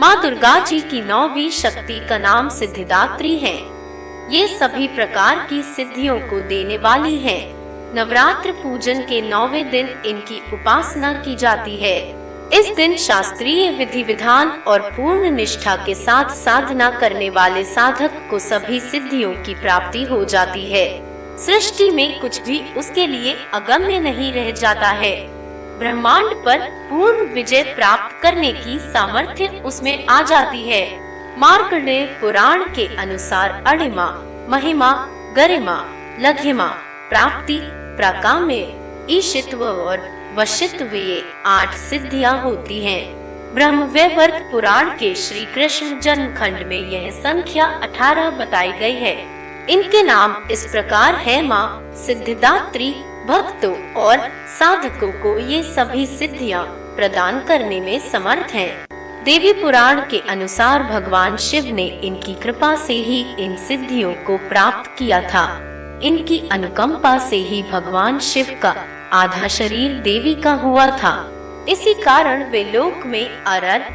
माँ दुर्गा जी की 9वीं शक्ति का नाम सिद्धिदात्री है। ये सभी प्रकार की सिद्धियों को देने वाली है। नवरात्र पूजन के 9वें दिन इनकी उपासना की जाती है। इस दिन शास्त्रीय विधि विधान और पूर्ण निष्ठा के साथ साधना करने वाले साधक को सभी सिद्धियों की प्राप्ति हो जाती है। सृष्टि में कुछ भी उसके लिए अगम्य नहीं रह जाता है। ब्रह्मांड पर पूर्ण विजय प्राप्त करने की सामर्थ्य उसमें आ जाती है। मार्कंडेय पुराण के अनुसार अणिमा, महिमा, गरिमा, लघिमा, प्राप्ति, प्राकाम्य, ईशित्व और वशित्व ये 8 सिद्धियां होती हैं। ब्रह्मवैवर्त पुराण के श्री कृष्ण जन्म खंड में यह संख्या 18 बताई गई है। इनके नाम इस प्रकार है। माँ सिद्धिदात्री भक्तों और साधकों को ये सभी सिद्धियां प्रदान करने में समर्थ हैं। देवी पुराण के अनुसार भगवान शिव ने इनकी कृपा से ही इन सिद्धियों को प्राप्त किया था। इनकी अनुकंपा से ही भगवान शिव का आधा शरीर देवी का हुआ था। इसी कारण वे लोक में अरर,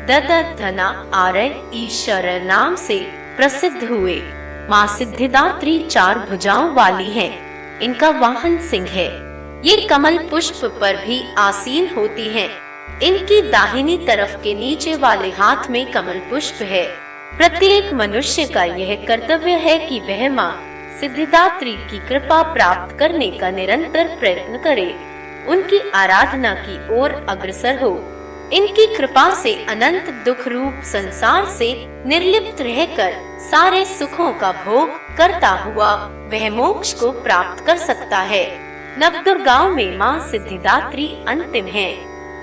ददधना, आरय, ईश्वर नाम से प्रसिद्ध हुए। माँ सिद्धिदात्री 4 भुजाओं वाली हैं। इनका वाहन सिंह है। ये कमल पुष्प पर भी आसीन होती हैं। इनकी दाहिनी तरफ के नीचे वाले हाथ में कमल पुष्प है। प्रत्येक मनुष्य का यह कर्तव्य है कि वह माँ सिद्धिदात्री की कृपा प्राप्त करने का निरंतर प्रयत्न करे, उनकी आराधना की ओर अग्रसर हो। इनकी कृपा से अनंत दुख रूप संसार से निर्लिप्त रहकर सारे सुखों का भोग करता हुआ वह मोक्ष को प्राप्त कर सकता है। नवदुर्गाओं में माँ सिद्धिदात्री अंतिम है।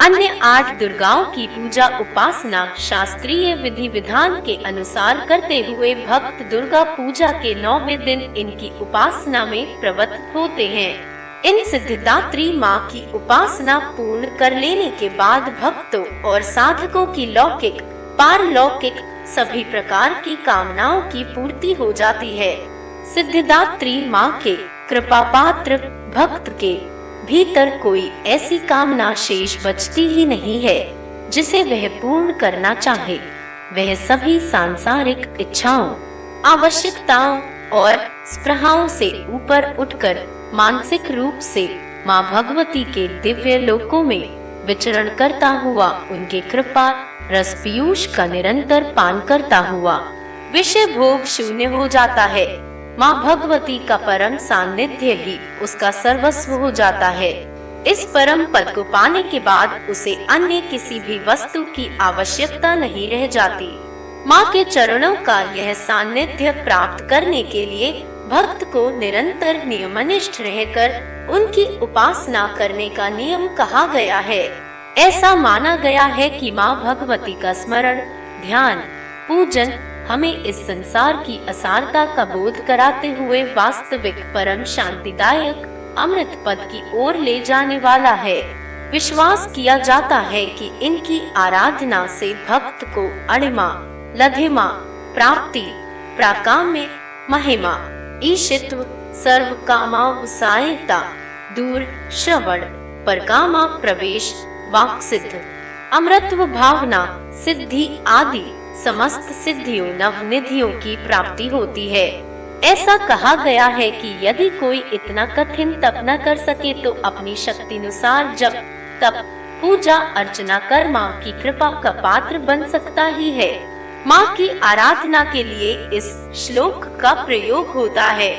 अन्य 8 दुर्गाओं की पूजा उपासना शास्त्रीय विधि विधान के अनुसार करते हुए भक्त दुर्गा पूजा के 9वें दिन इनकी उपासना में प्रवृत्त होते हैं। इन सिद्धिदात्री माँ की उपासना पूर्ण कर लेने के बाद भक्तों और साधकों की लौकिक, पारलौकिक सभी प्रकार की कामनाओं की पूर्ति हो जाती है। सिद्धिदात्री माँ के कृपा पात्र भक्त के भीतर कोई ऐसी कामना शेष बचती ही नहीं है जिसे वह पूर्ण करना चाहे। वह सभी सांसारिक इच्छाओं, आवश्यकताओं और स्पृहाओं से ऊपर उठकर मानसिक रूप से माँ भगवती के दिव्य लोकों में विचरण करता हुआ उनके कृपा रस पीयूष का निरंतर पान करता हुआ विषय भोग शून्य हो जाता है। माँ भगवती का परम सानिध्य ही उसका सर्वस्व हो जाता है। इस परम पद को पाने के बाद उसे अन्य किसी भी वस्तु की आवश्यकता नहीं रह जाती। माँ के चरणों का यह सानिध्य प्राप्त करने के लिए भक्त को निरंतर नियमनिष्ठ रहकर उनकी उपासना करने का नियम कहा गया है। ऐसा माना गया है कि माँ भगवती का स्मरण, ध्यान, पूजन हमें इस संसार की असारता का बोध कराते हुए वास्तविक परम शांतिदायक अमृत पद की ओर ले जाने वाला है। विश्वास किया जाता है कि इनकी आराधना से भक्त को अणिमा, लघिमा, प्राप्ति, प्राकाम्य, महिमा, ईशित्व, सर्व कामावसायता, दूर श्रवण, परकामा प्रवेश, वाक् सिद्ध, अमृतत्व भावना, सिद्धि आदि समस्त सिद्धियों नवनिधियों की प्राप्ति होती है। ऐसा कहा गया है कि यदि कोई इतना कठिन तप न कर सके तो अपनी शक्ति अनुसार जब तप, पूजा अर्चना कर माँ की कृपा का पात्र बन सकता ही है। माँ की आराधना के लिए इस श्लोक का प्रयोग होता है।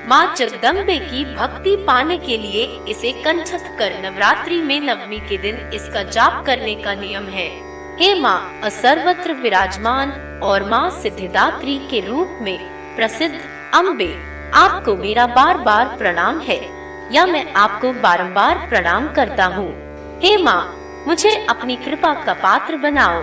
माँ जगदम्बे की भक्ति पाने के लिए इसे कंठस्थ कर नवरात्रि में 9वीं के दिन इसका जाप करने का नियम है। हे माँ असर्वत्र विराजमान और माँ सिद्धिदात्री के रूप में प्रसिद्ध अम्बे, आपको मेरा बार बार प्रणाम है या मैं आपको बारंबार प्रणाम करता हूँ। हे माँ मुझे अपनी कृपा का पात्र बनाओ।